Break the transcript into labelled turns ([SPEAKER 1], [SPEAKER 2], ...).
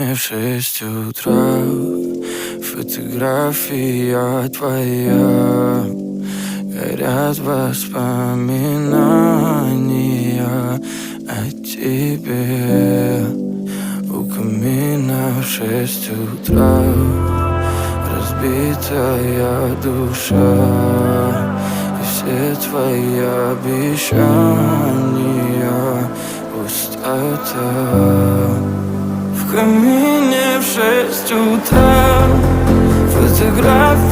[SPEAKER 1] камине в 6 утра. Фотография твоя, горят воспоминания о тебе. У камина в 6 утра разбитая душа, и все твои обещания пустота. В камине в 6 утра фотографии.